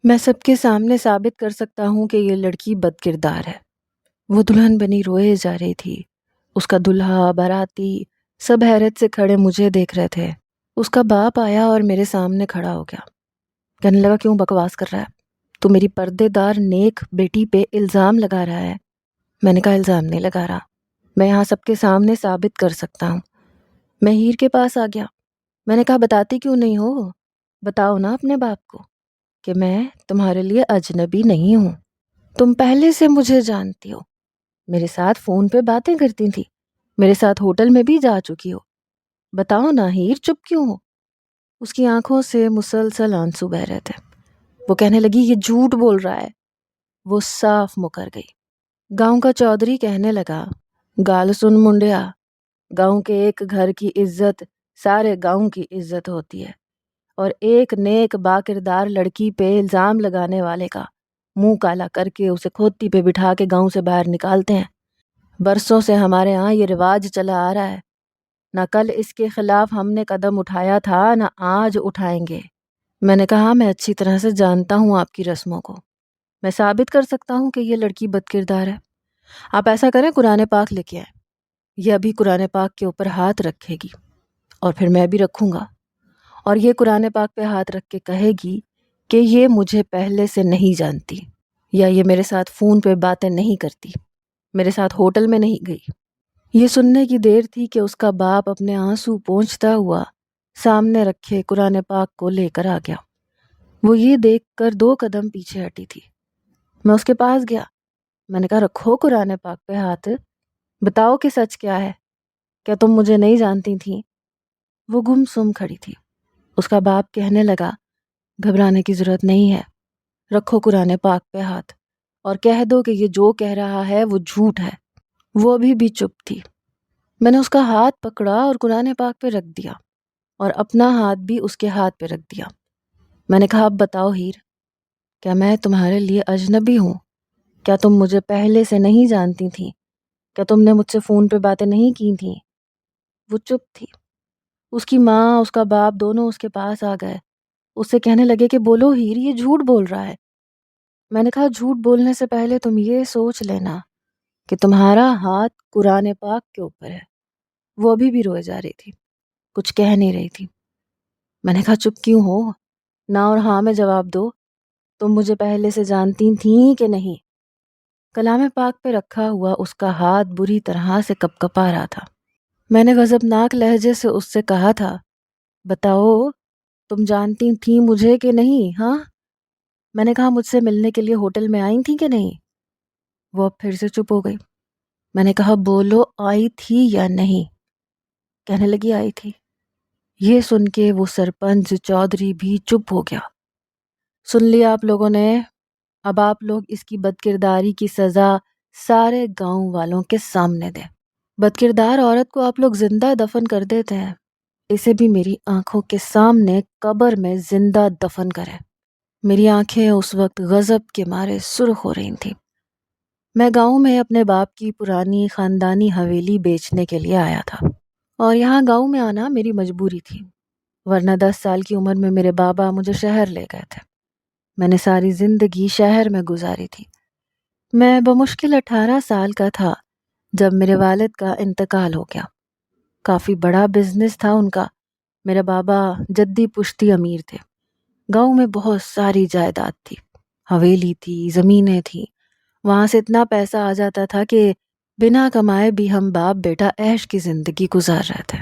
میں سب کے سامنے ثابت کر سکتا ہوں کہ یہ لڑکی بد کردار ہے۔ وہ دلہن بنی روئے جا رہی تھی۔ اس کا دلہا، باراتی سب حیرت سے کھڑے مجھے دیکھ رہے تھے۔ اس کا باپ آیا اور میرے سامنے کھڑا ہو گیا۔ کہنے لگا، کیوں بکواس کر رہا ہے؟ تو میری پردے دار نیک بیٹی پہ الزام لگا رہا ہے۔ میں نے کہا، الزام نہیں لگا رہا، میں یہاں سب کے سامنے ثابت کر سکتا ہوں۔ میں ہیر کے پاس آ گیا۔ میں نے کہا، بتاتی کیوں نہیں ہو؟ بتاؤ نا اپنے باپ کو کہ میں تمہارے لیے اجنبی نہیں ہوں۔ تم پہلے سے مجھے جانتی ہو، میرے ساتھ فون پہ باتیں کرتی تھی، میرے ساتھ ہوٹل میں بھی جا چکی ہو۔ بتاؤ نا ہیر، چپ کیوں ہو؟ اس کی آنکھوں سے مسلسل آنسو بہہ رہے تھے۔ وہ کہنے لگی، یہ جھوٹ بول رہا ہے۔ وہ صاف مکر گئی۔ گاؤں کا چودھری کہنے لگا، گال سن منڈیا، گاؤں کے ایک گھر کی عزت سارے گاؤں کی عزت ہوتی ہے، اور ایک نیک باکردار لڑکی پہ الزام لگانے والے کا منہ کالا کر کے اسے کھوتی پہ بٹھا کے گاؤں سے باہر نکالتے ہیں۔ برسوں سے ہمارے ہاں یہ رواج چلا آ رہا ہے۔ نہ کل اس کے خلاف ہم نے قدم اٹھایا تھا، نہ آج اٹھائیں گے۔ میں نے کہا، میں اچھی طرح سے جانتا ہوں آپ کی رسموں کو۔ میں ثابت کر سکتا ہوں کہ یہ لڑکی بد کردار ہے۔ آپ ایسا کریں، قرآن پاک لے کے آئیں۔ یہ ابھی قرآن پاک کے اوپر ہاتھ رکھے گی، اور پھر میں بھی رکھوں گا، اور یہ قرآن پاک پہ ہاتھ رکھ کے کہے گی کہ یہ مجھے پہلے سے نہیں جانتی، یا یہ میرے ساتھ فون پہ باتیں نہیں کرتی، میرے ساتھ ہوٹل میں نہیں گئی۔ یہ سننے کی دیر تھی کہ اس کا باپ اپنے آنسو پونچھتا ہوا سامنے رکھے قرآن پاک کو لے کر آ گیا۔ وہ یہ دیکھ کر 2 قدم پیچھے ہٹی تھی۔ میں اس کے پاس گیا۔ میں نے کہا، رکھو قرآن پاک پہ ہاتھ، بتاؤ کہ سچ کیا ہے؟ کیا تم مجھے نہیں جانتی تھیں؟ وہ گم سم کھڑی تھی۔ اس کا باپ کہنے لگا، گھبرانے کی ضرورت نہیں ہے، رکھو قرآن پاک پہ ہاتھ اور کہہ دو کہ یہ جو کہہ رہا ہے وہ جھوٹ ہے۔ وہ ابھی بھی چپ تھی۔ میں نے اس کا ہاتھ پکڑا اور قرآن پاک پہ رکھ دیا، اور اپنا ہاتھ بھی اس کے ہاتھ پہ رکھ دیا۔ میں نے کہا، اب بتاؤ ہیر، کیا میں تمہارے لیے اجنبی ہوں؟ کیا تم مجھے پہلے سے نہیں جانتی تھیں؟ کیا تم نے مجھ سے فون پہ باتیں نہیں کی تھیں؟ وہ چپ تھی۔ اس کی ماں، اس کا باپ دونوں اس کے پاس آ گئے۔ اس سے کہنے لگے کہ بولو ہیر، یہ جھوٹ بول رہا ہے۔ میں نے کہا، جھوٹ بولنے سے پہلے تم یہ سوچ لینا کہ تمہارا ہاتھ قرآن پاک کے اوپر ہے۔ وہ ابھی بھی روئے جا رہی تھی، کچھ کہہ نہیں رہی تھی۔ میں نے کہا، چپ کیوں ہو؟ نہ اور ہاں میں جواب دو، تم مجھے پہلے سے جانتی تھیں کہ نہیں؟ کلام پاک پہ رکھا ہوا اس کا ہاتھ بری طرح سے کپکپا رہا تھا۔ میں نے غضبناک لہجے سے اس سے کہا تھا، بتاؤ، تم جانتی تھیں مجھے کہ نہیں؟ ہاں، میں نے کہا، مجھ سے ملنے کے لیے ہوٹل میں آئی تھیں کہ نہیں؟ وہ اب پھر سے چپ ہو گئی۔ میں نے کہا، بولو، آئی تھی یا نہیں؟ کہنے لگی، آئی تھی۔ یہ سن کے وہ سرپنچ چودھری بھی چپ ہو گیا۔ سن لیا آپ لوگوں نے، اب آپ لوگ اس کی بدکرداری کی سزا سارے گاؤں والوں کے سامنے دیں۔ بدکردار عورت کو آپ لوگ زندہ دفن کر دیتے ہیں، اسے بھی میری آنکھوں کے سامنے قبر میں زندہ دفن کریں۔ میری آنکھیں اس وقت غضب کے مارے سرخ ہو رہی تھیں۔ میں گاؤں میں اپنے باپ کی پرانی خاندانی حویلی بیچنے کے لیے آیا تھا، اور یہاں گاؤں میں آنا میری مجبوری تھی، ورنہ 10 سال کی عمر میں میرے بابا مجھے شہر لے گئے تھے۔ میں نے ساری زندگی شہر میں گزاری تھی۔ میں بمشکل 18 سال کا تھا جب میرے والد کا انتقال ہو گیا۔ کافی بڑا بزنس تھا ان کا۔ میرے بابا جدی پشتی امیر تھے۔ گاؤں میں بہت ساری جائیداد تھی، حویلی تھی، زمینیں تھیں۔ وہاں سے اتنا پیسہ آ جاتا تھا کہ بنا کمائے بھی ہم باپ بیٹا عیش کی زندگی گزار رہے تھے۔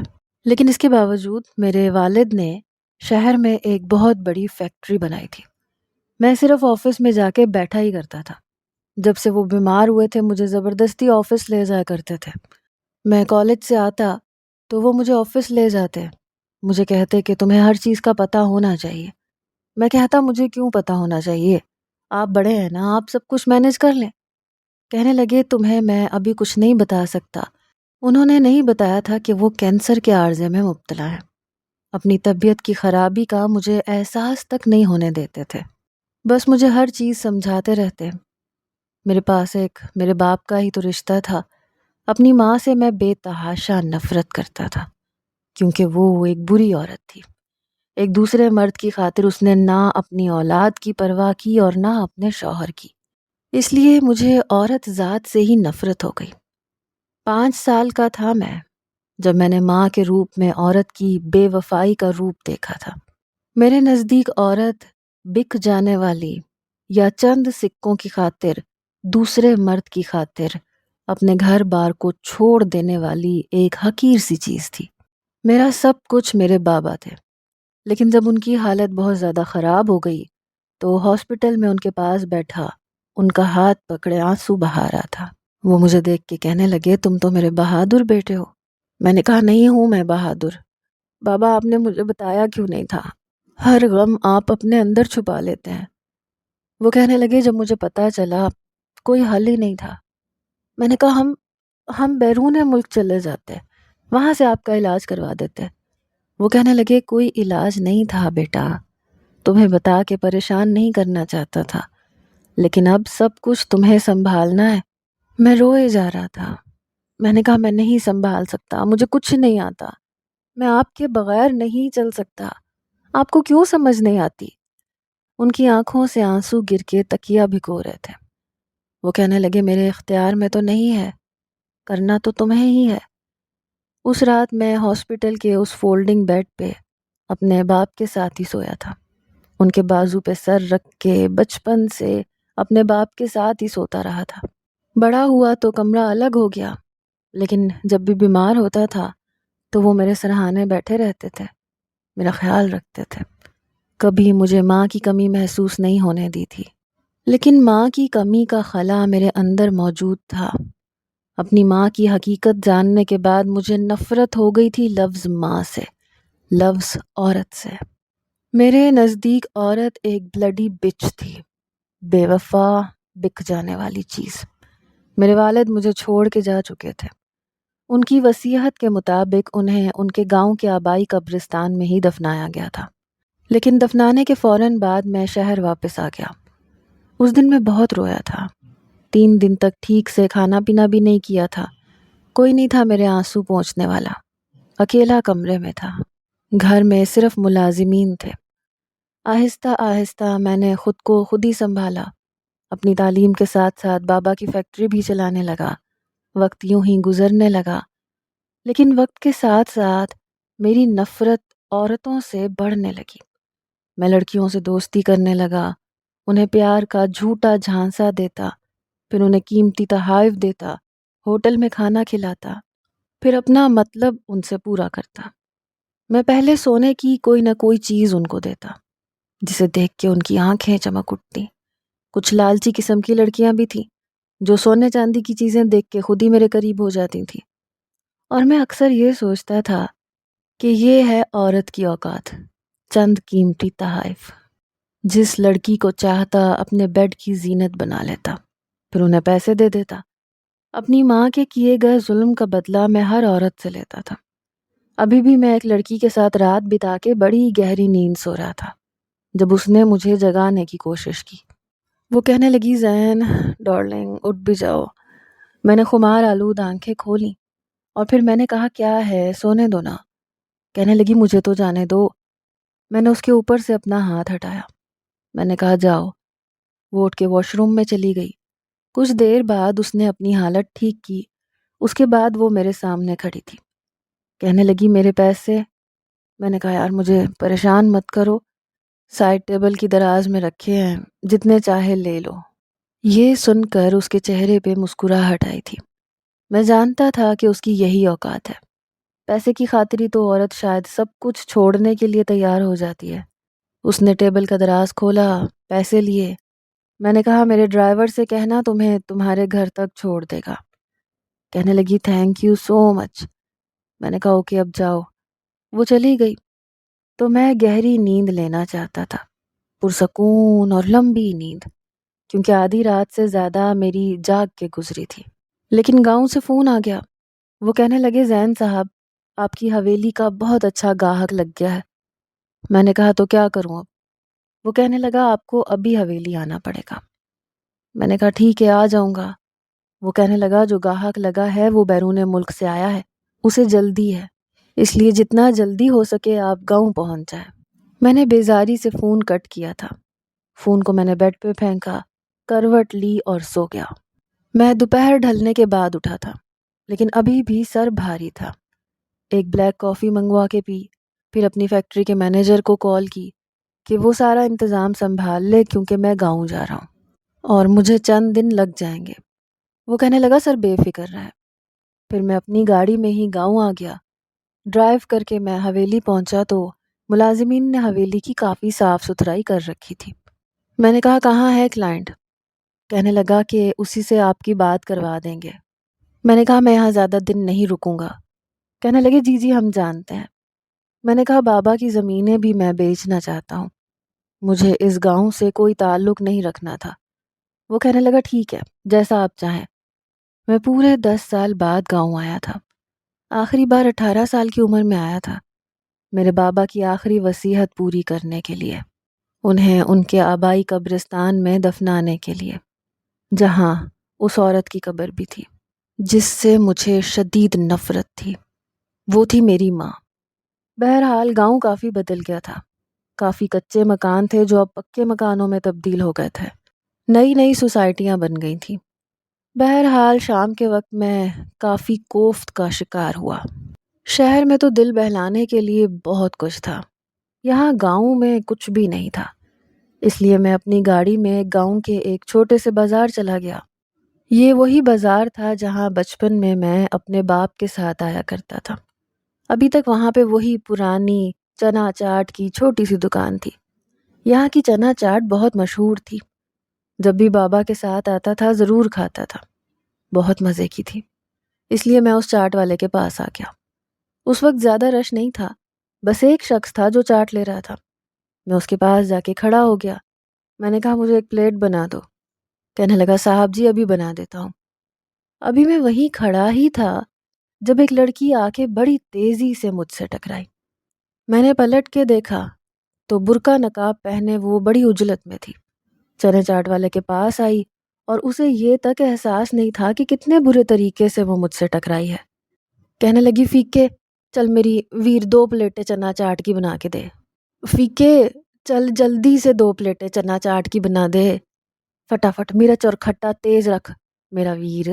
لیکن اس کے باوجود میرے والد نے شہر میں ایک بہت بڑی فیکٹری بنائی تھی۔ میں صرف آفس میں جا کے بیٹھا ہی کرتا تھا۔ جب سے وہ بیمار ہوئے تھے مجھے زبردستی آفس لے جایا کرتے تھے۔ میں کالج سے آتا تو وہ مجھے آفس لے جاتے، مجھے کہتے کہ تمہیں ہر چیز کا پتہ ہونا چاہیے۔ میں کہتا، مجھے کیوں پتہ ہونا چاہیے؟ آپ بڑے ہیں نا، آپ سب کچھ مینیج کر لیں۔ کہنے لگے، تمہیں میں ابھی کچھ نہیں بتا سکتا۔ انہوں نے نہیں بتایا تھا کہ وہ کینسر کے عارضے میں مبتلا ہے۔ اپنی طبیعت کی خرابی کا مجھے احساس تک نہیں ہونے دیتے تھے، بس مجھے ہر چیز سمجھاتے رہتے۔ میرے پاس ایک میرے باپ کا ہی تو رشتہ تھا۔ اپنی ماں سے میں بے تحاشا نفرت کرتا تھا، کیونکہ وہ ایک بری عورت تھی۔ ایک دوسرے مرد کی خاطر اس نے نہ اپنی اولاد کی پرواہ کی اور نہ اپنے شوہر کی۔ اس لیے مجھے عورت ذات سے ہی نفرت ہو گئی۔ 5 سال کا تھا میں جب میں نے ماں کے روپ میں عورت کی بے وفائی کا روپ دیکھا تھا۔ میرے نزدیک عورت بک جانے والی یا چند سکوں کی خاطر دوسرے مرد کی خاطر اپنے گھر بار کو چھوڑ دینے والی ایک حقیر سی چیز تھی۔ میرا سب کچھ میرے بابا تھے، لیکن جب ان کی حالت بہت زیادہ خراب ہو گئی تو ہاسپٹل میں ان کے پاس بیٹھا ان کا ہاتھ پکڑے آنسو بہا رہا تھا۔ وہ مجھے دیکھ کے کہنے لگے، تم تو میرے بہادر بیٹے ہو۔ میں نے کہا، نہیں ہوں میں بہادر، بابا آپ نے مجھے بتایا کیوں نہیں تھا؟ ہر غم آپ اپنے اندر چھپا لیتے ہیں۔ وہ کہنے لگے، جب مجھے پتا چلا کوئی حل ہی نہیں تھا، میں نے کہا ہم بیرون ملک چلے جاتے، وہاں سے آپ کا علاج کروا دیتے۔ وہ کہنے لگے، کوئی علاج نہیں تھا بیٹا، تمہیں بتا کے پریشان نہیں کرنا چاہتا تھا، لیکن اب سب کچھ تمہیں سنبھالنا ہے۔ میں روئے جا رہا تھا۔ میں نے کہا، میں نہیں سنبھال سکتا، مجھے کچھ نہیں آتا، میں آپ کے بغیر نہیں چل سکتا، آپ کو کیوں سمجھ نہیں آتی؟ ان کی آنکھوں سے آنسو گر کے تکیا بھگو رہے تھے۔ وہ کہنے لگے، میرے اختیار میں تو نہیں ہے، کرنا تو تمہیں ہی ہے۔ اس رات میں ہاسپٹل کے اس فولڈنگ بیڈ پہ اپنے باپ کے ساتھ ہی سویا تھا۔ ان کے بازو پہ سر رکھ کے بچپن سے اپنے باپ کے ساتھ ہی سوتا رہا تھا۔ بڑا ہوا تو کمرہ الگ ہو گیا، لیکن جب بھی بیمار ہوتا تھا تو وہ میرے سرہانے بیٹھے رہتے تھے، میرا خیال رکھتے تھے۔ کبھی مجھے ماں کی کمی محسوس نہیں ہونے دی تھی، لیکن ماں کی کمی کا خلا میرے اندر موجود تھا۔ اپنی ماں کی حقیقت جاننے کے بعد مجھے نفرت ہو گئی تھی لفظ ماں سے، لفظ عورت سے۔ میرے نزدیک عورت ایک بلڈی بچ تھی، بے وفا، بک جانے والی چیز۔ میرے والد مجھے چھوڑ کے جا چکے تھے۔ ان کی وصیت کے مطابق انہیں ان کے گاؤں کے آبائی قبرستان میں ہی دفنایا گیا تھا، لیکن دفنانے کے فوراً بعد میں شہر واپس آ گیا۔ اس دن میں بہت رویا تھا۔ 3 دن تک ٹھیک سے کھانا پینا بھی نہیں کیا تھا۔ کوئی نہیں تھا میرے آنسو پونچھنے والا۔ اکیلا کمرے میں تھا۔ گھر میں صرف ملازمین تھے۔ آہستہ آہستہ میں نے خود کو خود ہی سنبھالا۔ اپنی تعلیم کے ساتھ ساتھ بابا کی فیکٹری بھی چلانے لگا۔ وقت یوں ہی گزرنے لگا، لیکن وقت کے ساتھ ساتھ میری نفرت عورتوں سے بڑھنے لگی۔ میں لڑکیوں سے دوستی کرنے لگا، انہیں پیار کا جھوٹا جھانسا دیتا، پھر انہیں قیمتی تحائف دیتا، ہوٹل میں کھانا کھلاتا، پھر اپنا مطلب ان سے پورا کرتا۔ میں پہلے سونے کی کوئی نہ کوئی چیز ان کو دیتا، جسے دیکھ کے ان کی آنکھیں چمک اٹھتی۔ کچھ لالچی قسم کی لڑکیاں بھی تھیں جو سونے چاندی کی چیزیں دیکھ کے خود ہی میرے قریب ہو جاتی تھیں، اور میں اکثر یہ سوچتا تھا کہ یہ ہے عورت کی اوقات، چند قیمتی تحائف۔ جس لڑکی کو چاہتا اپنے بیڈ کی زینت بنا لیتا، پھر انہیں پیسے دے دیتا۔ اپنی ماں کے کیے گئے ظلم کا بدلہ میں ہر عورت سے لیتا تھا۔ ابھی بھی میں ایک لڑکی کے ساتھ رات بتا کے بڑی گہری نیند سو رہا تھا جب اس نے مجھے جگانے کی کوشش کی۔ وہ کہنے لگی، زین ڈارلنگ اٹھ بھی جاؤ۔ میں نے خمار آلود آنکھیں کھولیں اور پھر میں نے کہا، کیا ہے، سونے دو نا۔ کہنے لگی، مجھے تو جانے دو۔ میں نے اس کے اوپر سے اپنا ہاتھ ہٹایا۔ میں نے کہا، جاؤ۔ وہ اٹھ کے واش روم میں چلی گئی۔ کچھ دیر بعد اس نے اپنی حالت ٹھیک کی۔ اس کے بعد وہ میرے سامنے کھڑی تھی۔ کہنے لگی، میرے پیسے؟ میں نے کہا، یار مجھے پریشان مت کرو، سائڈ ٹیبل کی دراز میں رکھے ہیں، جتنے چاہے لے لو۔ یہ سن کر اس کے چہرے پہ مسکراہٹ آئی تھی۔ میں جانتا تھا کہ اس کی یہی اوقات ہے۔ پیسے کی خاطر ہی تو عورت شاید سب کچھ چھوڑنے کے لیے تیار ہو جاتی ہے۔ اس نے ٹیبل کا دراز کھولا، پیسے لیے۔ میں نے کہا، میرے ڈرائیور سے کہنا تمہیں تمہارے گھر تک چھوڑ دے گا۔ کہنے لگی، تھینک یو سو مچ۔ میں نے کہا، اوکے اب جاؤ۔ وہ چلی گئی تو میں گہری نیند لینا چاہتا تھا، پرسکون اور لمبی نیند، کیونکہ آدھی رات سے زیادہ میری جاگ کے گزری تھی۔ لیکن گاؤں سے فون آ گیا۔ وہ کہنے لگے، زین صاحب آپ کی حویلی کا بہت اچھا گاہک لگ گیا ہے۔ میں نے کہا، تو کیا کروں اب؟ وہ کہنے لگا، آپ کو ابھی حویلی آنا پڑے گا۔ میں نے کہا، ٹھیک ہے آ جاؤں گا۔ وہ کہنے لگا، جو گاہک لگا ہے وہ بیرون ملک سے آیا ہے، اسے جلدی ہے، اس لیے جتنا جلدی ہو سکے آپ گاؤں پہنچ جائیں۔ میں نے بیزاری سے فون کٹ کیا تھا۔ فون کو میں نے بیڈ پہ پھینکا، کروٹ لی اور سو گیا۔ میں دوپہر ڈھلنے کے بعد اٹھا تھا، لیکن ابھی بھی سر بھاری تھا۔ ایک بلیک کافی منگوا کے پی، پھر اپنی فیکٹری کے مینیجر کو کال کی کہ وہ سارا انتظام سنبھال لے کیونکہ میں گاؤں جا رہا ہوں اور مجھے چند دن لگ جائیں گے۔ وہ کہنے لگا سر بے فکر رہے۔ پھر میں اپنی گاڑی میں ہی گاؤں آ گیا۔ ڈرائیو کر کے میں حویلی پہنچا تو ملازمین نے حویلی کی کافی صاف ستھرائی کر رکھی تھی۔ میں نے کہا کہاں ہے کلائنٹ؟ کہنے لگا کہ اسی سے آپ کی بات کروا دیں گے۔ میں نے کہا میں یہاں زیادہ دن نہیں رکوں گا۔ کہنے لگے جی جی ہم جانتے ہیں۔ میں نے کہا بابا کی زمینیں بھی میں بیچنا چاہتا ہوں، مجھے اس گاؤں سے کوئی تعلق نہیں رکھنا تھا۔ وہ کہنے لگا ٹھیک ہے جیسا آپ چاہیں۔ میں پورے 10 سال بعد گاؤں آیا تھا۔ آخری بار 18 سال کی عمر میں آیا تھا، میرے بابا کی آخری وصیت پوری کرنے کے لیے، انہیں ان کے آبائی قبرستان میں دفنانے کے لیے، جہاں اس عورت کی قبر بھی تھی جس سے مجھے شدید نفرت تھی۔ وہ تھی میری ماں۔ بہرحال گاؤں کافی بدل گیا تھا۔ کافی کچے مکان تھے جو اب پکے مکانوں میں تبدیل ہو گئے تھے۔ نئی نئی سوسائٹیاں بن گئی تھیں۔ بہرحال شام کے وقت میں کافی کوفت کا شکار ہوا۔ شہر میں تو دل بہلانے کے لیے بہت کچھ تھا، یہاں گاؤں میں کچھ بھی نہیں تھا۔ اس لیے میں اپنی گاڑی میں گاؤں کے ایک چھوٹے سے بازار چلا گیا۔ یہ وہی بازار تھا جہاں بچپن میں میں اپنے باپ کے ساتھ آیا کرتا تھا۔ ابھی تک وہاں پہ وہی پرانی چنا چاٹ کی چھوٹی سی دکان تھی۔ یہاں کی چنا چاٹ بہت مشہور تھی، جب بھی بابا کے ساتھ آتا تھا ضرور کھاتا تھا، بہت مزے کی تھی۔ اس لیے میں اس چاٹ والے کے پاس آ گیا۔ اس وقت زیادہ رش نہیں تھا، بس ایک شخص تھا جو چاٹ لے رہا تھا۔ میں اس کے پاس جا کے کھڑا ہو گیا۔ میں نے کہا مجھے ایک پلیٹ بنا دو۔ کہنے لگا صاحب جی ابھی بنا دیتا ہوں۔ ابھی میں وہیں کھڑا ہی تھا جب ایک لڑکی آ کے بڑی تیزی سے مجھ سے ٹکرائی۔ میں نے پلٹ کے دیکھا تو برقع نقاب پہنے وہ بڑی عجلت میں تھی۔ چنے چاٹ والے کے پاس آئی اور اسے یہ تک احساس نہیں تھا کہ کتنے برے طریقے سے وہ مجھ سے ٹکرائی ہے۔ کہنے لگی فیکے چل میری ویر 2 پلیٹیں چنا چاٹ کی بنا کے دے۔ فیکے چل جلدی سے 2 پلیٹیں چنا چاٹ کی بنا دے، فٹافٹ مرچ اور کھٹا تیز رکھ میرا ویر۔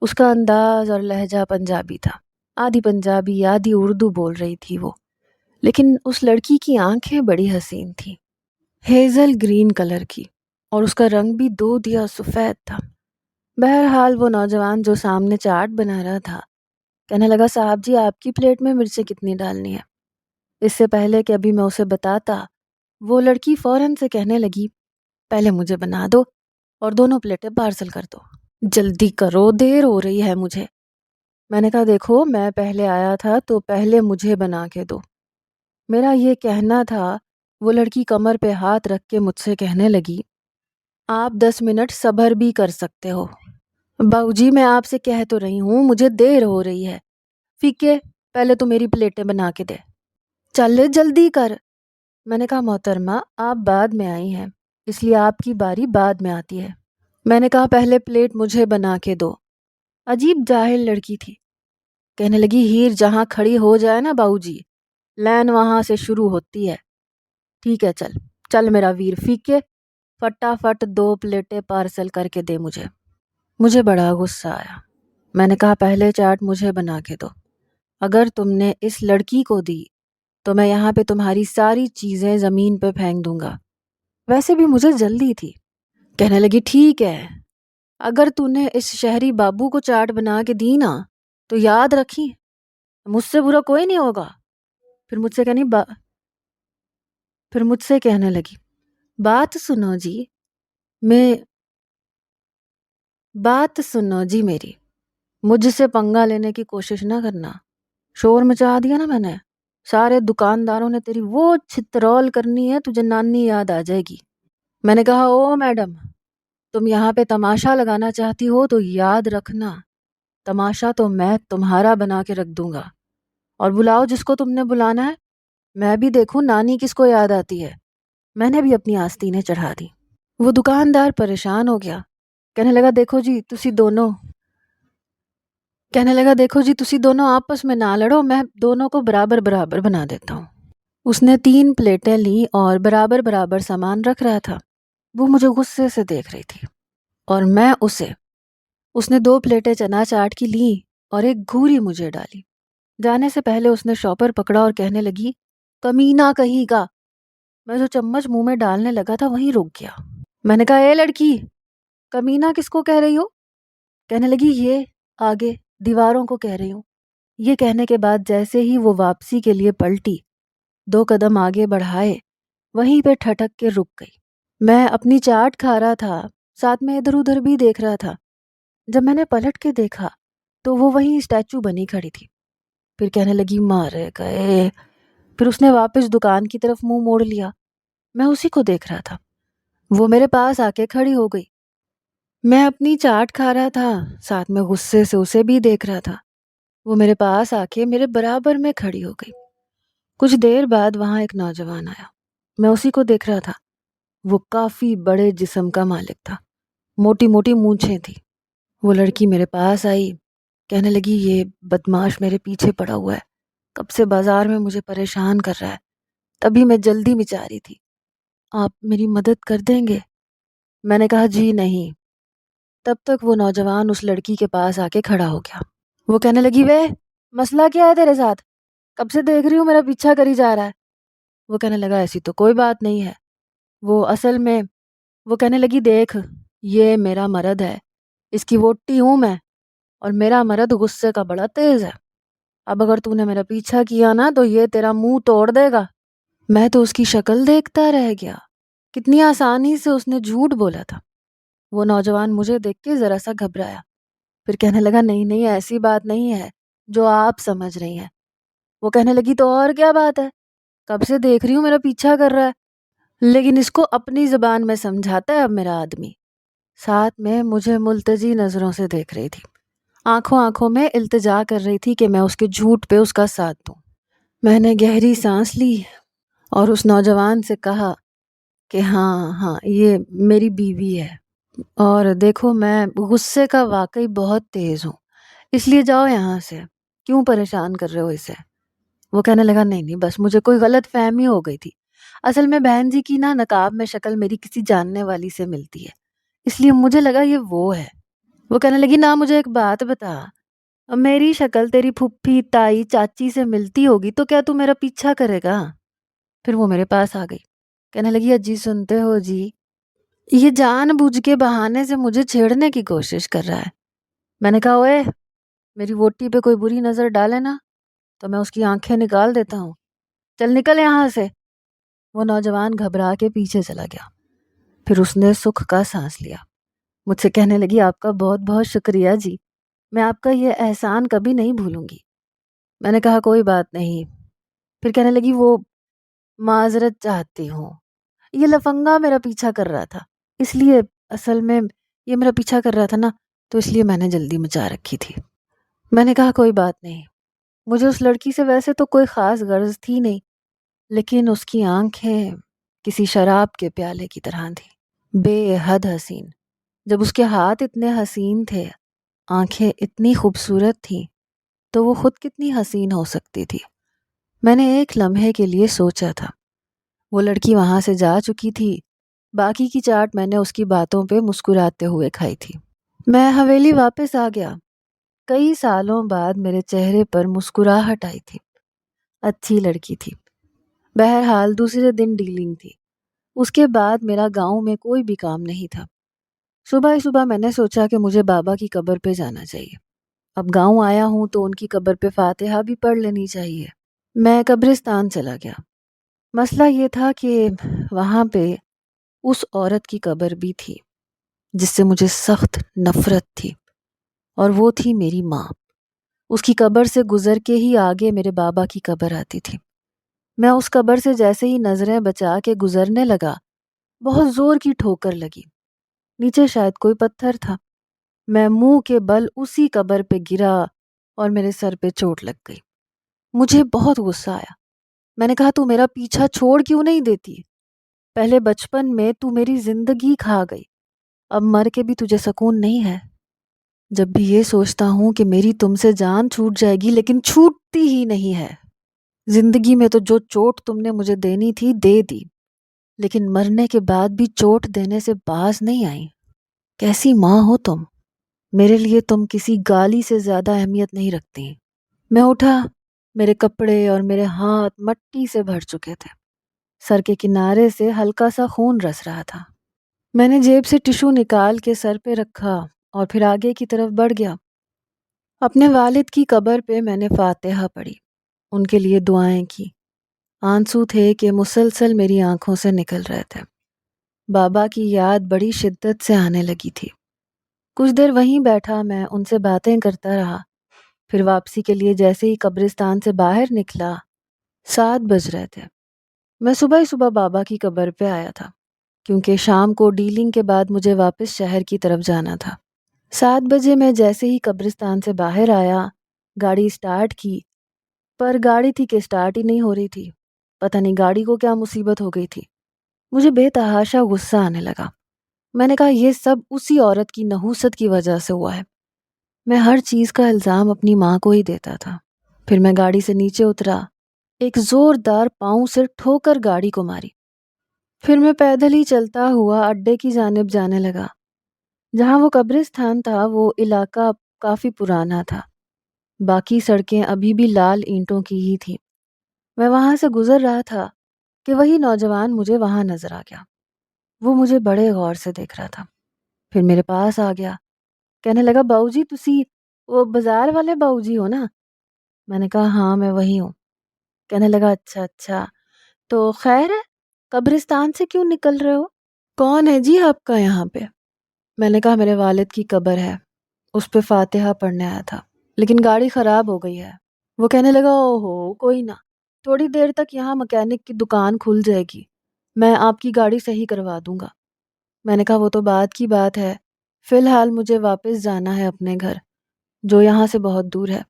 اس کا انداز اور لہجہ پنجابی تھا، آدھی پنجابی آدھی اردو بول رہی تھی وہ، لیکن اس لڑکی کی آنکھیں بڑی حسین تھیں، ہیزل گرین کلر کی، اور اس کا رنگ بھی دودیا سفید تھا۔ بہرحال وہ نوجوان جو سامنے چاٹ بنا رہا تھا کہنے لگا صاحب جی آپ کی پلیٹ میں مرچیں کتنی ڈالنی ہے؟ اس سے پہلے کہ ابھی میں اسے بتاتا وہ لڑکی فوراً سے کہنے لگی پہلے مجھے بنا دو اور دونوں پلیٹیں پارسل کر دو، جلدی کرو دیر ہو رہی ہے مجھے۔ میں نے کہا دیکھو میں پہلے آیا تھا تو پہلے مجھے بنا کے دو، میرا یہ کہنا تھا۔ وہ لڑکی کمر پہ ہاتھ رکھ کے مجھ سے کہنے لگی آپ 10 منٹ صبر بھی کر سکتے ہو۔ باؤ جی میں آپ سے کہہ تو رہی ہوں مجھے دیر ہو رہی ہے، فیکے پہلے تو میری پلیٹیں بنا کے دے، چل جلدی کر۔ میں نے کہا محترمہ آپ بعد میں آئی ہیں اس لیے آپ کی باری بعد میں آتی ہے۔ میں نے کہا پہلے پلیٹ مجھے بنا کے دو۔ عجیب جاہل لڑکی تھی، کہنے لگی ہیر جہاں کھڑی ہو جائے نا باؤ جی لین وہاں سے شروع ہوتی ہے۔ ٹھیک ہے چل چل میرا ویر، فیکے فٹافٹ 2 پلیٹیں پارسل کر کے دے مجھے۔ مجھے بڑا غصہ آیا۔ میں نے کہا پہلے چاٹ مجھے بنا کے دو، اگر تم نے اس لڑکی کو دی تو میں یہاں پہ تمہاری ساری چیزیں زمین پہ پھینک دوں گا، ویسے بھی مجھے جلدی تھی۔ کہنے لگی ٹھیک ہے اگر تو نے اس شہری بابو کو چاٹ بنا کے دی نا تو یاد رکھی مجھ سے برا کوئی نہیں ہوگا۔ پھر مجھ سے کہنے لگی بات سنو جی میری، مجھ سے پنگا لینے کی کوشش نہ کرنا۔ شور مچا دیا نا میں نے، سارے دکانداروں نے تیری وہ چھترول کرنی ہے تجھے نانی یاد آ جائے گی۔ میں نے کہا او میڈم تم یہاں پہ تماشا لگانا چاہتی ہو تو یاد رکھنا تماشا تو میں تمہارا بنا کے رکھ دوں گا، اور بلاؤ جس کو تم نے بلانا ہے، میں بھی دیکھوں نانی کس کو یاد آتی ہے۔ میں نے بھی اپنی آستینیں چڑھا دی۔ وہ دکاندار پریشان ہو گیا، کہنے لگا دیکھو جی تسی دونوں آپس میں نہ لڑو، میں دونوں کو برابر برابر بنا دیتا ہوں۔ اس نے 3 پلیٹیں لیں اور برابر برابر سامان رکھ رہا تھا۔ وہ مجھے غصے سے دیکھ رہی تھی اور میں اسے۔ اس نے 2 پلیٹیں چنا چاٹ کی لیں اور ایک گھوری مجھے ڈالی۔ جانے سے پہلے اس نے شاپر پکڑا اور کہنے لگی، کمینہ کہیں کا۔ میں جو چمچ منہ میں ڈالنے لگا تھا وہیں رک گیا۔ میں نے کہا، اے لڑکی، کمینہ کس کو کہہ رہی ہو؟ کہنے لگی، یہ آگے دیواروں کو کہہ رہی ہوں۔ یہ کہنے کے بعد جیسے ہی وہ واپسی کے لیے پلٹی، 2 قدم آگے بڑھائے، وہیں پہ ٹھٹک کے رک گئی۔ میں اپنی چاٹ کھا رہا تھا، ساتھ میں ادھر ادھر بھی دیکھ رہا تھا۔ جب میں نے پلٹ کے دیکھا تو وہ وہیں اسٹیچو بنی کھڑی تھی۔ پھر کہنے لگی، مارے گئے۔ پھر اس نے واپس دکان کی طرف منہ موڑ لیا۔ میں اسی کو دیکھ رہا تھا۔ وہ میرے پاس آ کے کھڑی ہو گئی۔ میں اپنی چاٹ کھا رہا تھا، ساتھ میں غصے سے اسے بھی دیکھ رہا تھا۔ وہ میرے پاس آ کے میرے برابر میں کھڑی ہو گئی۔ کچھ دیر بعد وہاں ایک نوجوان آیا۔ میں اسی کو دیکھ رہا تھا۔ وہ کافی بڑے جسم کا مالک تھا، موٹی موٹی مونچھیں تھی۔ وہ لڑکی میرے پاس آئی، کہنے لگی، یہ بدماش میرے پیچھے پڑا ہوا ہے، کب سے بازار میں مجھے پریشان کر رہا ہے۔ تبھی میں جلدی میں چاہ رہی تھی، آپ میری مدد کر دیں گے؟ میں نے کہا، جی نہیں۔ تب تک وہ نوجوان اس لڑکی کے پاس آ کے کھڑا ہو گیا۔ وہ کہنے لگی، وے مسئلہ کیا ہے تیرے ساتھ؟ کب سے دیکھ رہی ہوں میرا پیچھا کری جا رہا ہے۔ وہ کہنے لگا، ایسی تو کوئی بات نہیں ہے۔ وہ کہنے لگی، دیکھ، یہ میرا مرد ہے، اس کی ووٹی ہوں میں، اور میرا مرد غصے کا بڑا تیز ہے۔ اب اگر تو نے میرا پیچھا کیا نا تو یہ تیرا منہ توڑ دے گا۔ میں تو اس کی شکل دیکھتا رہ گیا، کتنی آسانی سے اس نے جھوٹ بولا تھا۔ وہ نوجوان مجھے دیکھ کے ذرا سا گھبرایا، پھر کہنے لگا، نہیں نہیں، ایسی بات نہیں ہے جو آپ سمجھ رہی ہیں۔ وہ کہنے لگی، تو اور کیا بات ہے؟ کب سے دیکھ رہی ہوں میرا پیچھا کر رہا ہے، لیکن اس کو اپنی زبان میں سمجھاتا ہے اب میرا آدمی۔ ساتھ میں مجھے ملتجی نظروں سے دیکھ رہی تھی، آنکھوں میں التجا کر رہی تھی کہ میں اس کے جھوٹ پہ اس کا ساتھ دوں۔ میں نے گہری سانس لی اور اس نوجوان سے کہا کہ ہاں یہ میری بیوی ہے، اور دیکھو میں غصے کا واقعی بہت تیز ہوں، اس لیے جاؤ یہاں سے، کیوں پریشان کر رہے ہو اسے؟ وہ کہنے لگا، نہیں بس مجھے کوئی غلط فہمی ہو گئی تھی، اصل میں بہن جی کی نا نقاب میں شکل میری کسی جاننے والی سے ملتی ہے، اس لیے مجھے لگا یہ وہ ہے۔ وہ کہنے لگی، نہ مجھے ایک بات بتا، میری شکل تیری پھپھی، تائی، چاچی سے ملتی ہوگی تو کیا تو میرا پیچھا کرے گا؟ پھر وہ میرے پاس آ گئی، کہنے لگی، اجی سنتے ہو جی، یہ جان بوجھ کے بہانے سے مجھے چھیڑنے کی کوشش کر رہا ہے۔ میں نے کہا، اوے، میری ووٹی پہ کوئی بری نظر ڈالے نا تو میں اس کی آنکھیں نکال دیتا ہوں، چل نکل یہاں سے۔ وہ نوجوان گھبرا کے پیچھے چلا گیا۔ پھر اس نے سکھ کا سانس لیا، مجھ سے کہنے لگی، آپ کا بہت بہت شکریہ جی، میں آپ کا یہ احسان کبھی نہیں بھولوں گی۔ میں نے کہا، کوئی بات نہیں۔ پھر کہنے لگی، وہ معذرت چاہتی ہوں، یہ لفنگا میرا پیچھا کر رہا تھا، اس لیے اصل میں یہ میرا پیچھا کر رہا تھا نا، تو اس لیے میں نے جلدی مچا رکھی تھی۔ میں نے کہا، کوئی بات نہیں، مجھے اس لڑکی سے ویسے تو کوئی خاص غرض تھی نہیں، لیکن اس کی آنکھیں کسی شراب کے پیالے کی طرح تھیں، بے حد حسین۔ جب اس کے ہاتھ اتنے حسین تھے، آنکھیں اتنی خوبصورت تھیں، تو وہ خود کتنی حسین ہو سکتی تھی۔ میں نے ایک لمحے کے لیے سوچا تھا۔ وہ لڑکی وہاں سے جا چکی تھی، باقی کی چاٹ میں نے اس کی باتوں پہ مسکراتے ہوئے کھائی تھی۔ میں حویلی واپس آ گیا۔ کئی سالوں بعد میرے چہرے پر مسکراہٹ آئی تھی۔ اچھی لڑکی تھی۔ بہرحال دوسرے دن ڈیلنگ تھی۔ اس کے بعد میرا گاؤں میں کوئی بھی کام نہیں تھا۔ صبح ہی صبح میں نے سوچا کہ مجھے بابا کی قبر پہ جانا چاہیے۔ اب گاؤں آیا ہوں تو ان کی قبر پہ فاتحہ بھی پڑھ لینی چاہیے۔ میں قبرستان چلا گیا۔ مسئلہ یہ تھا کہ وہاں پہ اس عورت کی قبر بھی تھی جس سے مجھے سخت نفرت تھی، اور وہ تھی میری ماں۔ اس کی قبر سے گزر کے ہی آگے میرے بابا کی قبر آتی تھی۔ میں اس قبر سے جیسے ہی نظریں بچا کے گزرنے لگا، بہت زور کی ٹھوکر لگی۔ نیچے شاید کوئی پتھر تھا۔ میں منہ کے بل اسی قبر پہ گرا اور میرے سر پہ چوٹ لگ گئی۔ مجھے بہت غصہ آیا۔ میں نے کہا، تو میرا پیچھا چھوڑ کیوں نہیں دیتی؟ پہلے بچپن میں تو میری زندگی کھا گئی، اب مر کے بھی تجھے سکون نہیں ہے؟ جب بھی یہ سوچتا ہوں کہ میری تم سے جان چھوٹ جائے گی، لیکن چھوٹتی ہی نہیں ہے۔ زندگی میں تو جو چوٹ تم نے مجھے دینی تھی دے دی، لیکن مرنے کے بعد بھی چوٹ دینے سے باز نہیں آئی۔ کیسی ماں ہو تم؟ میرے لیے تم کسی گالی سے زیادہ اہمیت نہیں رکھتی۔ میں اٹھا، میرے کپڑے اور میرے ہاتھ مٹی سے بھر چکے تھے، سر کے کنارے سے ہلکا سا خون رس رہا تھا۔ میں نے جیب سے ٹشو نکال کے سر پہ رکھا اور پھر آگے کی طرف بڑھ گیا۔ اپنے والد کی قبر پہ میں نے فاتحہ پڑھی، ان کے لیے دعائیں کی۔ آنسو تھے کہ مسلسل میری آنکھوں سے نکل رہے تھے۔ بابا کی یاد بڑی شدت سے آنے لگی تھی۔ کچھ دیر وہیں بیٹھا میں ان سے باتیں کرتا رہا۔ پھر واپسی کے لیے جیسے ہی قبرستان سے باہر نکلا 7 بج رہے تھے۔ میں صبح ہی صبح بابا کی قبر پہ آیا تھا، کیونکہ شام کو ڈیلنگ کے بعد مجھے واپس شہر کی طرف جانا تھا۔ 7 بجے میں جیسے ہی قبرستان سے باہر آیا، گاڑی سٹارٹ کی، پر گاڑی تھی کہ سٹارٹ ہی نہیں ہو رہی تھی۔ پتہ نہیں گاڑی کو کیا مصیبت ہو گئی تھی۔ مجھے بے تحاشا غصہ آنے لگا۔ میں نے کہا یہ سب اسی عورت کی نحوست کی وجہ سے ہوا ہے۔ میں ہر چیز کا الزام اپنی ماں کو ہی دیتا تھا۔ پھر میں گاڑی سے نیچے اترا، ایک زوردار پاؤں سے ٹھوکر گاڑی کو ماری۔ پھر میں پیدل ہی چلتا ہوا اڈے کی جانب جانے لگا۔ جہاں وہ قبرستان تھا وہ علاقہ کافی پرانا تھا، باقی سڑکیں ابھی بھی لال اینٹوں کی ہی تھیں۔ میں وہاں سے گزر رہا تھا کہ وہی نوجوان مجھے وہاں نظر آ گیا۔ وہ مجھے بڑے غور سے دیکھ رہا تھا، پھر میرے پاس آ گیا، کہنے لگا باؤ جی تسی وہ بازار والے باؤ جی ہو نا؟ میں نے کہا ہاں میں وہی ہوں۔ کہنے لگا اچھا اچھا، تو خیر ہے، قبرستان سے کیوں نکل رہے ہو؟ کون ہے جی آپ کا یہاں پہ؟ میں نے کہا میرے والد کی قبر ہے، اس پہ فاتحہ پڑھنے آیا تھا، لیکن گاڑی خراب ہو گئی ہے۔ وہ کہنے لگا اوہو کوئی نہ، تھوڑی دیر تک یہاں مکینک کی دکان کھل جائے گی، میں آپ کی گاڑی صحیح کروا دوں گا۔ میں نے کہا وہ تو بعد کی بات ہے، فی الحال مجھے واپس جانا ہے اپنے گھر، جو یہاں سے بہت دور ہے۔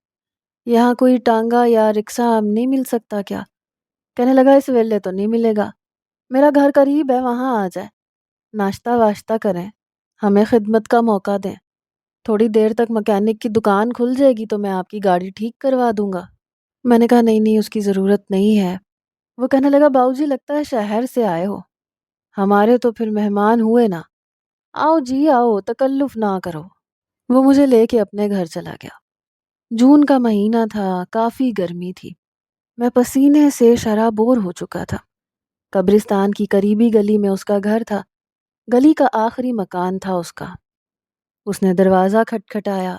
یہاں کوئی ٹانگا یا رکشہ نہیں مل سکتا کیا؟ کہنے لگا اس ویلے تو نہیں ملے گا، میرا گھر قریب ہے، وہاں آ جائے، ناشتہ واشتہ کریں، ہمیں خدمت کا موقع دیں، تھوڑی دیر تک مکینک کی دکان کھل جائے گی تو میں آپ کی گاڑی ٹھیک کروا دوں گا۔ میں نے کہا نہیں نہیں اس کی ضرورت نہیں ہے۔ وہ کہنے لگا باؤ جی لگتا ہے شہر سے آئے ہو، ہمارے تو پھر مہمان ہوئے نا، آؤ جی آؤ، تکلف نہ کرو۔ وہ مجھے لے کے اپنے گھر چلا گیا۔ جون کا مہینہ تھا، کافی گرمی تھی، میں پسینے سے شرابور ہو چکا تھا۔ قبرستان کی قریبی گلی میں اس کا گھر تھا، گلی کا آخری مکان تھا اس کا۔ اس نے دروازہ کھٹکھٹایا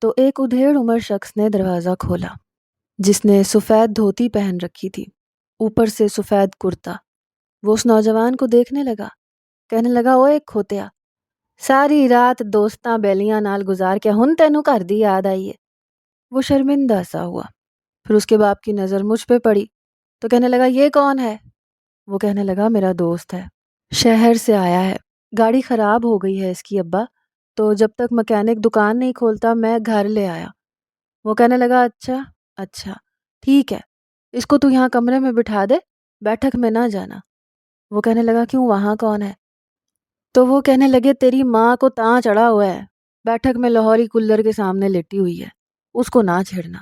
تو ایک ادھیڑ عمر شخص نے دروازہ کھولا، جس نے سفید دھوتی پہن رکھی تھی، اوپر سے سفید کرتا۔ وہ اس نوجوان کو دیکھنے لگا، کہنے لگا اوے کھوتیا، ساری رات دوستاں بیلیاں نال گزار کے ہن تینوں گھر دی یاد آئی ہے۔ وہ شرمندہ سا ہوا، پھر اس کے باپ کی نظر مجھ پہ پڑی تو کہنے لگا یہ کون ہے؟ وہ کہنے لگا میرا دوست ہے، شہر سے آیا ہے، گاڑی خراب ہو گئی ہے اس کی ابا، تو جب تک مکینک دکان نہیں کھولتا میں گھر لے آیا۔ وہ کہنے لگا اچھا اچھا ٹھیک ہے، اس کو تو یہاں کمرے میں بٹھا دے، بیٹھک میں نہ جانا۔ وہ کہنے لگا کیوں وہاں کون ہے؟ تو وہ کہنے لگے تیری ماں کو تاں چڑھا ہوا ہے، بیٹھک میں لاہوری کولر کے سامنے لیٹی ہوئی ہے، اس کو نہ چھیڑنا۔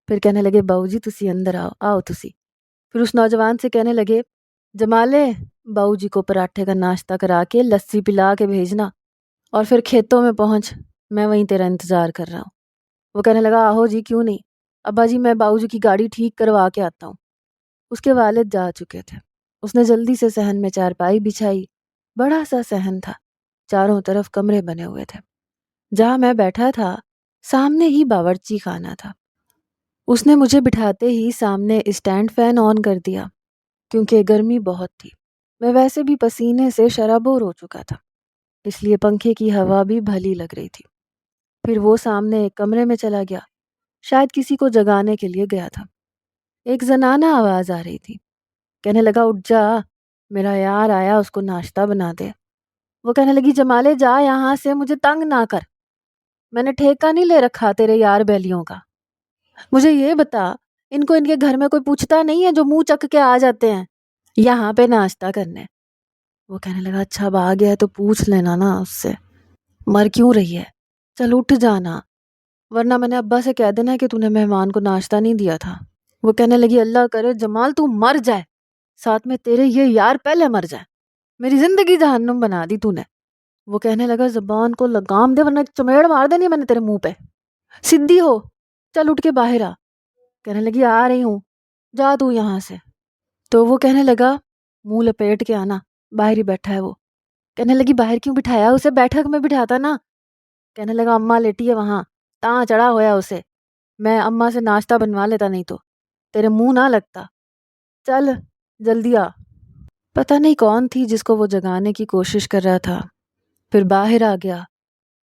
پھر کہنے لگے باؤ جی تسی اندر آؤ، آؤ تسی۔ پھر اس نوجوان سے کہنے لگے جمالے باؤ جی کو پراٹھے کا ناشتہ کرا کے لسی پلا کے بھیجنا، اور پھر کھیتوں میں پہنچ، میں وہیں تیرا انتظار کر رہا ہوں۔ وہ کہنے لگا آہو جی کیوں نہیں، ابا جی میں باؤ جی کی گاڑی ٹھیک کروا کے آتا ہوں۔ اس کے والد جا چکے تھے۔ اس نے جلدی سے صحن میں چارپائی بچھائی، بڑا سا صحن تھا، چاروں طرف کمرے بنے ہوئے تھے۔ جہاں میں بیٹھا تھا سامنے ہی باورچی خانہ تھا۔ اس نے مجھے بٹھاتے ہی سامنے اسٹینڈ فین آن کر دیا، کیونکہ گرمی بہت تھی، میں ویسے بھی پسینے سے شرابور ہو چکا تھا، اس لیے پنکھے کی ہوا بھی بھلی لگ رہی تھی۔ پھر وہ سامنے ایک کمرے میں چلا گیا، شاید کسی کو جگانے کے لیے گیا تھا۔ ایک زنانہ آواز آ رہی تھی، کہنے لگا اٹھ جا، میرا یار آیا، اس کو ناشتہ بنا دے۔ وہ کہنے لگی جمالے جا یہاں سے، مجھے تنگ نہ کر، میں نے ٹھیکہ نہیں لے رکھا تیرے یار بیلیوں کا۔ مجھے یہ بتا ان کو ان کے گھر میں کوئی پوچھتا نہیں ہے جو منہ چک کے آ جاتے ہیں یہاں پہ ناشتہ کرنے؟ وہ کہنے لگا اچھا اب آ گیا ہے تو پوچھ لینا نا اس سے، مر کیوں رہی ہے، چل اٹھ جانا، ورنہ میں نے ابا سے کہہ دینا کہ تو نے مہمان کو ناشتہ نہیں دیا تھا۔ وہ کہنے لگی اللہ کرے جمال تو مر جائے، ساتھ میں تیرے یہ یار پہلے مر جائے، میری زندگی جہنم بنا دی تو نے۔ وہ کہنے لگا زبان کو لگام دے ورنہ چمیڑ مار دینی میں نے تیرے منہ پہ، سدھی ہو، چل اٹھ کے باہر آ۔ کہنے لگی آ رہی ہوں، جا تو یہاں سے۔ تو وہ کہنے لگا منہ لپیٹ کے آنا، باہر ہی بیٹھا ہے وہ۔ کہنے لگی باہر کیوں بٹھایا اسے، بیٹھک میں بٹھاتا نا۔ کہنے لگا اماں لیٹی ہے وہاں، تاں چڑھا ہویا اسے، میں اماں سے ناشتہ بنوا لیتا نہیں تو تیرے منہ نہ لگتا، چل جلدی آ۔ پتہ نہیں کون تھی جس کو وہ جگانے کی کوشش کر رہا تھا، پھر باہر آ گیا۔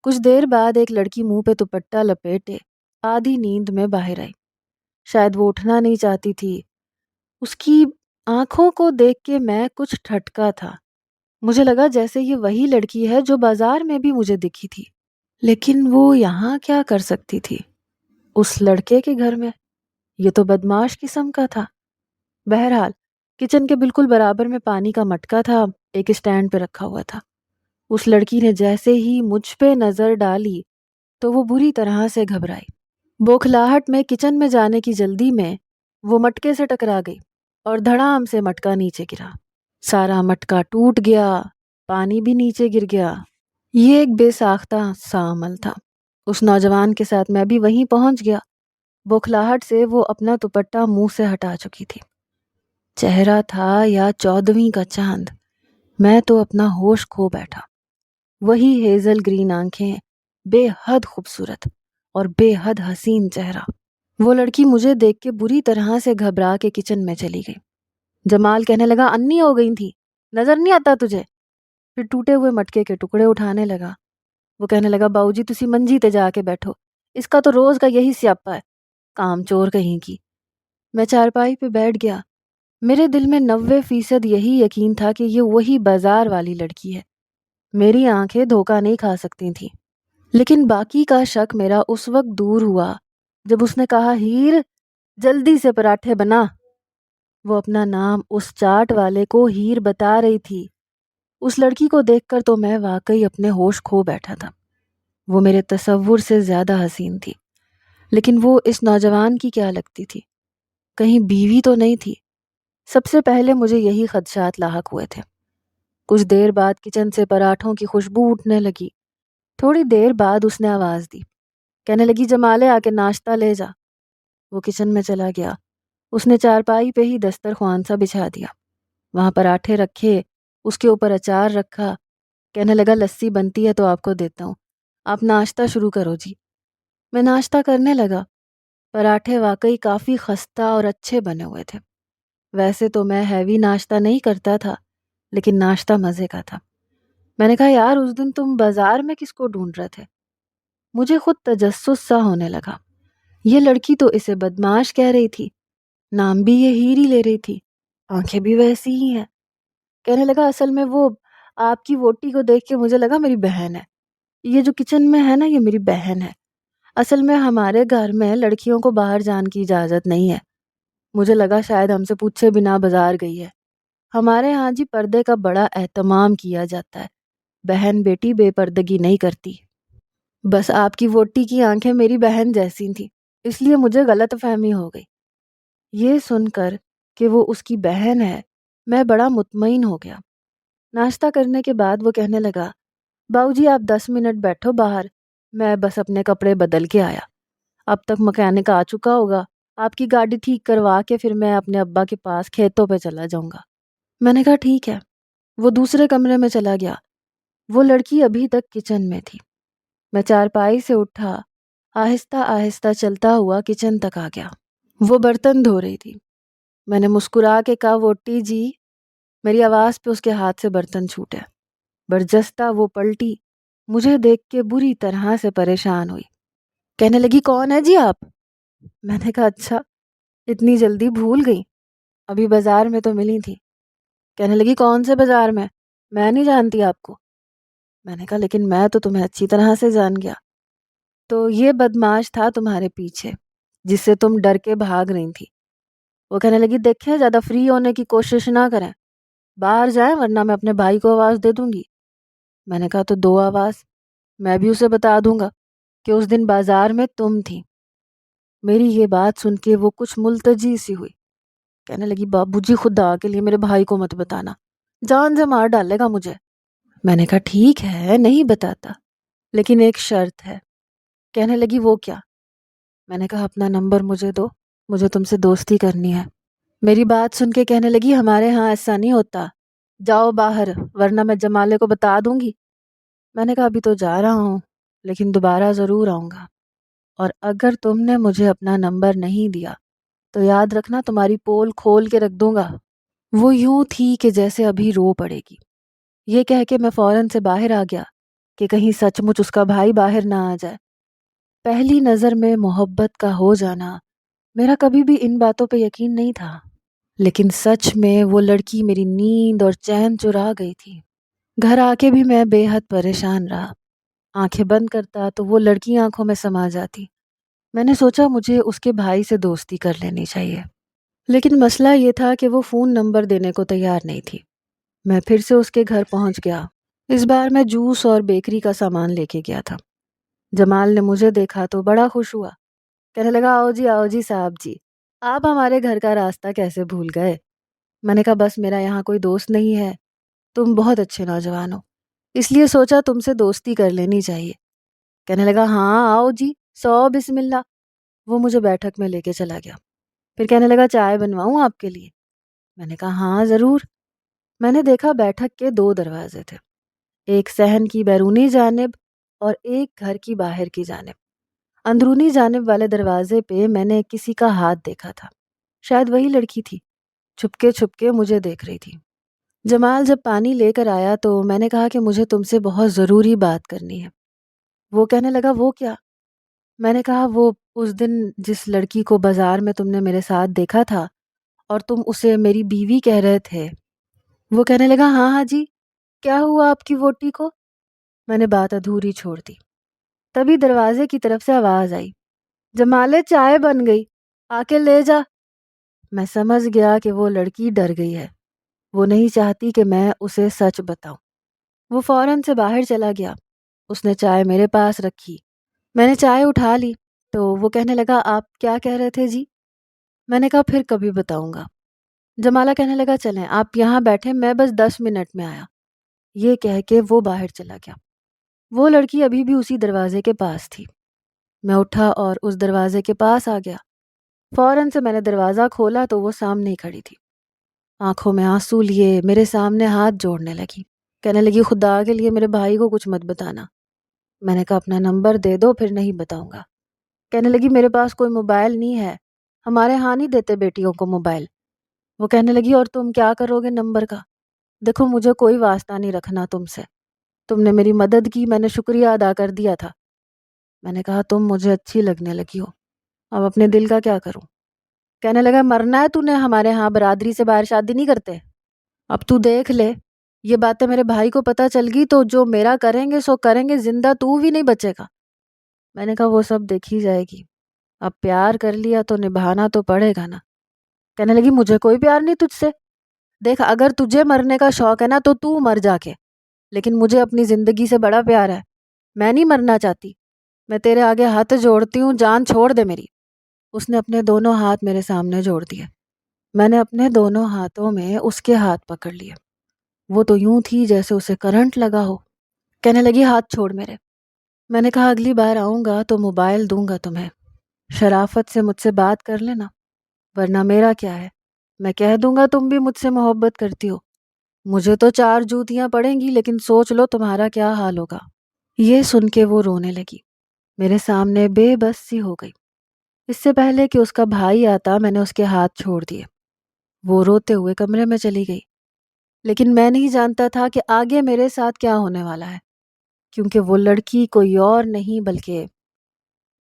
کچھ دیر بعد ایک لڑکی منہ پہ دوپٹہ لپیٹے آدھی نیند میں باہر آئی، شاید وہ اٹھنا نہیں چاہتی تھی۔ اس کی آنکھوں کو دیکھ کے میں کچھ ٹھٹکا تھا، مجھے لگا جیسے یہ وہی لڑکی ہے جو بازار میں بھی مجھے دکھی تھی، لیکن وہ یہاں کیا کر سکتی تھی اس لڑکے کے گھر میں؟ یہ تو بدماش قسم کا تھا۔ بہرحال کچن کے بالکل برابر میں پانی کا مٹکا تھا، ایک اسٹینڈ پہ رکھا ہوا تھا۔ اس لڑکی نے جیسے ہی مجھ پہ نظر ڈالی تو وہ بری طرح سے گھبرائی۔ بوکھلاہٹ میں کچن میں جانے کی جلدی میں وہ مٹکے سے ٹکرا گئی اور دھڑام سے مٹکا نیچے گرا۔ سارا مٹکا ٹوٹ گیا، پانی بھی نیچے گر گیا۔ یہ ایک بے ساختہ سا عمل تھا۔ اس نوجوان کے ساتھ میں بھی وہیں پہنچ گیا۔ بوکھلاہٹ سے وہ اپنا دوپٹہ منہ سے ہٹا چکی تھی۔ چہرہ تھا یا 14ویں کا چاند، میں تو اپنا ہوش کھو بیٹھا۔ وہی ہیزل گرین آنکھیں، بے حد خوبصورت اور بے حد حسین چہرہ۔ وہ لڑکی مجھے دیکھ کے بری طرح سے گھبرا کے کچن میں چلی گئی۔ جمال کہنے لگا انی ہو گئی تھی، نظر نہیں آتا تجھے؟ پھر ٹوٹے ہوئے مٹکے کے ٹکڑے اٹھانے لگا۔ وہ کہنے لگا باؤ جی تسی منجی تے جا کے بیٹھو، اس کا تو روز کا یہی سیاپا ہے، کام چور کہیں کی۔ میں چارپائی پہ بیٹھ گیا۔ میرے دل میں 90% یہی یقین تھا کہ یہ وہی بازار والی لڑکی ہے، میری آنکھیں دھوکہ نہیں کھا سکتی تھیں۔ لیکن باقی کا شک میرا اس وقت دور ہوا جب اس نے کہا ہیر جلدی سے پراٹھے بنا۔ وہ اپنا نام اس چاٹ والے کو ہیر بتا رہی تھی۔ اس لڑکی کو دیکھ کر تو میں واقعی اپنے ہوش کھو بیٹھا تھا۔ وہ میرے تصور سے زیادہ حسین تھی، لیکن وہ اس نوجوان کی کیا لگتی تھی؟ کہیں بیوی تو نہیں تھی؟ سب سے پہلے مجھے یہی خدشات لاحق ہوئے تھے۔ کچھ دیر بعد کچن سے پراٹھوں کی خوشبو اٹھنے لگی۔ تھوڑی دیر بعد اس نے آواز دی، کہنے لگی جمالے آ کے ناشتہ لے جا۔ وہ کچن میں چلا گیا۔ اس نے چارپائی پہ ہی دسترخوان سا بچھا دیا، وہاں پراٹھے رکھے، اس کے اوپر اچار رکھا۔ کہنے لگا لسی بنتی ہے تو آپ کو دیتا ہوں، آپ ناشتہ شروع کرو جی۔ میں ناشتہ کرنے لگا۔ پراٹھے واقعی کافی خستہ اور اچھے بنے ہوئے تھے۔ ویسے تو میں ہیوی ناشتہ نہیں کرتا تھا، لیکن ناشتہ مزے کا تھا۔ میں نے کہا یار اس دن تم بازار میں کس کو ڈھونڈ رہے تھے؟ مجھے خود تجسس سا ہونے لگا۔ یہ لڑکی تو اسے بدماش کہہ رہی تھی، نام بھی یہ ہیری لے رہی تھی، آنکھیں بھی ویسی ہی ہیں۔ کہنے لگا اصل میں وہ آپ کی ووٹی کو دیکھ کے مجھے لگا میری بہن ہے، یہ جو کچن میں ہے نا یہ میری بہن ہے۔ اصل میں ہمارے گھر میں لڑکیوں کو باہر جان کی اجازت نہیں ہے، مجھے لگا شاید ہم سے پوچھے بنا بازار گئی ہے۔ ہمارے ہاں جی پردے کا بڑا اہتمام کیا جاتا ہے، بہن بیٹی بے پردگی نہیں کرتی۔ بس آپ کی ووٹی کی آنکھیں میری بہن جیسی تھیں، اس لیے مجھے غلط فہمی ہو گئی۔ یہ سن کر کہ وہ اس کی بہن ہے میں بڑا مطمئن ہو گیا۔ ناشتہ کرنے کے بعد وہ کہنے لگا باؤ جی آپ 10 منٹ بیٹھو باہر، میں بس اپنے کپڑے بدل کے آیا، اب تک مکینک آ چکا ہوگا، آپ کی گاڑی ٹھیک کروا کے پھر میں اپنے ابا کے پاس کھیتوں پہ چلا جاؤں گا۔ میں نے کہا ٹھیک ہے۔ وہ دوسرے کمرے میں چلا گیا۔ وہ لڑکی ابھی تک کچن میں تھی۔ میں چارپائی سے اٹھا، آہستہ آہستہ چلتا ہوا کچن تک آ گیا۔ وہ برتن دھو رہی تھی۔ میں نے مسکرا کے کہا ووٹی جی، میری آواز پہ اس کے ہاتھ سے برتن چھوٹے۔ برجستہ وہ پلٹی، مجھے دیکھ کے بری طرح سے پریشان ہوئی۔ کہنے لگی کون ہے جی آپ؟ میں نے کہا اچھا اتنی جلدی بھول گئی، ابھی بازار میں تو ملی تھی۔ کہنے لگی کون سے بازار میں نہیں جانتی آپ کو۔ میں نے کہا لیکن میں تو تمہیں اچھی طرح سے جان گیا۔ تو یہ بدماش تھا تمہارے پیچھے جس سے تم ڈر کے بھاگ رہی تھی۔ وہ کہنے لگی دیکھیں زیادہ فری ہونے کی کوشش نہ کریں، باہر جائیں ورنہ میں اپنے بھائی کو آواز دے دوں گی۔ میں نے کہا تو دو آواز، میں بھی اسے بتا دوں گا کہ اس دن بازار میں تم تھی۔ میری یہ بات سن کے وہ کچھ ملتجی سی ہوئی، کہنے لگی بابو جی خدا کے لیے میرے بھائی کو مت بتانا، جان سے مار ڈالے گا مجھے۔ میں نے کہا ٹھیک ہے نہیں بتاتا، لیکن ایک شرط ہے۔ کہنے لگی وہ کیا؟ میں نے کہا اپنا نمبر مجھے دو، مجھے تم سے دوستی کرنی ہے۔ میری بات سن کے کہنے لگی ہمارے ہاں ایسا نہیں ہوتا، جاؤ باہر ورنہ میں جمالے کو بتا دوں گی۔ میں نے کہا ابھی تو جا رہا ہوں لیکن دوبارہ ضرور آؤں گا، اور اگر تم نے مجھے اپنا نمبر نہیں دیا تو یاد رکھنا تمہاری پول کھول کے رکھ دوں گا۔ وہ یوں تھی کہ جیسے ابھی رو پڑے گی۔ یہ کہہ کے میں فوراً سے باہر آ گیا کہ کہیں سچ مچ اس کا بھائی باہر نہ آ جائے۔ پہلی نظر میں محبت کا ہو جانا، میرا کبھی بھی ان باتوں پہ یقین نہیں تھا، لیکن سچ میں وہ لڑکی میری نیند اور چین چرا گئی تھی۔ گھر آ کے بھی میں بے حد پریشان رہا، آنکھیں بند کرتا تو وہ لڑکی آنکھوں میں سما جاتی۔ میں نے سوچا مجھے اس کے بھائی سے دوستی کر لینی چاہیے، لیکن مسئلہ یہ تھا کہ وہ فون نمبر دینے کو تیار نہیں تھی۔ میں پھر سے اس کے گھر پہنچ گیا۔ اس بار میں جوس اور بیکری کا سامان لے کے گیا تھا۔ جمال نے مجھے دیکھا تو بڑا خوش ہوا، کہنے لگا آؤ جی صاحب جی، آپ ہمارے گھر کا راستہ کیسے بھول گئے؟ میں نے کہا بس میرا یہاں کوئی دوست نہیں ہے، تم بہت اچھے نوجوان ہو، اس لیے سوچا تم سے دوستی کر لینی چاہیے۔ کہنے لگا ہاں آؤ جی، سو بسم اللہ۔ وہ مجھے بیٹھک میں لے کے چلا گیا، پھر کہنے لگا چائے بنواؤں آپ کے لیے؟ میں نے کہا ہاں ضرور۔ میں نے دیکھا بیٹھک کے دو دروازے تھے، ایک صحن کی بیرونی جانب اور ایک گھر کی باہر کی جانب۔ اندرونی جانب والے دروازے پہ میں نے کسی کا ہاتھ دیکھا تھا، شاید وہی لڑکی تھی، چھپ کے مجھے دیکھ رہی تھی۔ جمال جب پانی لے کر آیا تو میں نے کہا کہ مجھے تم سے بہت ضروری بات کرنی ہے۔ وہ کہنے لگا وہ کیا؟ میں نے کہا وہ اس دن جس لڑکی کو بازار میں تم نے میرے ساتھ دیکھا تھا اور تم اسے میری بیوی کہہ رہے تھے۔ وہ کہنے لگا ہاں جی، کیا ہوا آپ کی ووٹی کو؟ میں نے بات ادھوری چھوڑ دی۔ تبھی دروازے کی طرف سے آواز آئی، جمالے چائے بن گئی، آ کے لے جا۔ میں سمجھ گیا کہ وہ لڑکی ڈر گئی ہے، وہ نہیں چاہتی کہ میں اسے سچ بتاؤں۔ وہ فوراً سے باہر چلا گیا۔ اس نے چائے میرے پاس رکھی، میں نے چائے اٹھا لی تو وہ کہنے لگا آپ کیا کہہ رہے تھے جی؟ میں نے کہا پھر کبھی بتاؤں گا۔ جمالہ کہنے لگا چلیں آپ یہاں بیٹھے، میں بس 10 منٹ میں آیا۔ یہ کہہ کے وہ باہر چلا گیا۔ وہ لڑکی ابھی بھی اسی دروازے کے پاس تھی۔ میں اٹھا اور اس دروازے کے پاس آ گیا۔ فوراً سے میں نے دروازہ کھولا تو وہ سامنے ہی کھڑی تھی، آنکھوں میں آنسو لیے میرے سامنے ہاتھ جوڑنے لگی، کہنے لگی خدا کے لیے میرے بھائی کو کچھ مت بتانا۔ میں نے کہا اپنا نمبر دے دو پھر نہیں بتاؤں گا۔ کہنے لگی میرے پاس کوئی موبائل نہیں ہے، ہمارے ہاں نہیں دیتے بیٹیوں کو موبائل۔ وہ کہنے لگی اور تم کیا کرو گے نمبر کا؟ دیکھو مجھے کوئی واسطہ نہیں رکھنا تم سے، تم نے میری مدد کی، میں نے شکریہ ادا کر دیا تھا۔ میں نے کہا تم مجھے اچھی لگنے لگی ہو، اب اپنے دل کا کیا کروں؟ کہنے لگا مرنا ہے تو نے، ہمارے ہاں برادری سے باہر شادی نہیں کرتے، اب تو دیکھ لے یہ باتیں میرے بھائی کو پتہ چل گئی تو جو میرا کریں گے سو کریں گے، زندہ تو بھی نہیں بچے گا۔ میں نے کہا وہ سب دیکھی جائے گی، اب پیار کر لیا تو نبھانا تو پڑے گا نا۔ کہنے لگی مجھے کوئی پیار نہیں تجھ سے، دیکھ اگر تجھے مرنے کا شوق ہے نا تو مر جا کے، لیکن مجھے اپنی زندگی سے بڑا پیار ہے، میں نہیں مرنا چاہتی، میں تیرے آگے ہاتھ جوڑتی ہوں، جان چھوڑ دے میری۔ اس نے اپنے دونوں ہاتھ میرے سامنے جوڑ دیے، میں نے اپنے دونوں ہاتھوں میں اس کے ہاتھ پکڑ لیے، وہ تو یوں تھی جیسے اسے کرنٹ لگا ہو۔ کہنے لگی ہاتھ چھوڑ میرے۔ میں نے کہا اگلی بار آؤں گا تو موبائل دوں گا تمہیں، شرافت سے مجھ سے بات کر لینا، ورنہ میرا کیا ہے، میں کہہ دوں گا تم بھی مجھ سے محبت کرتی ہو، مجھے تو 4 جوتیاں پڑیں گی لیکن سوچ لو تمہارا کیا حال ہوگا۔ یہ سن کے وہ رونے لگی، میرے سامنے بے بس سی ہو گئی۔ اس سے پہلے کہ اس کا بھائی آتا میں نے اس کے ہاتھ چھوڑ دیے، وہ روتے ہوئے کمرے میں چلی گئی۔ لیکن میں نہیں جانتا تھا کہ آگے میرے ساتھ کیا ہونے والا ہے، کیونکہ وہ لڑکی کوئی اور نہیں بلکہ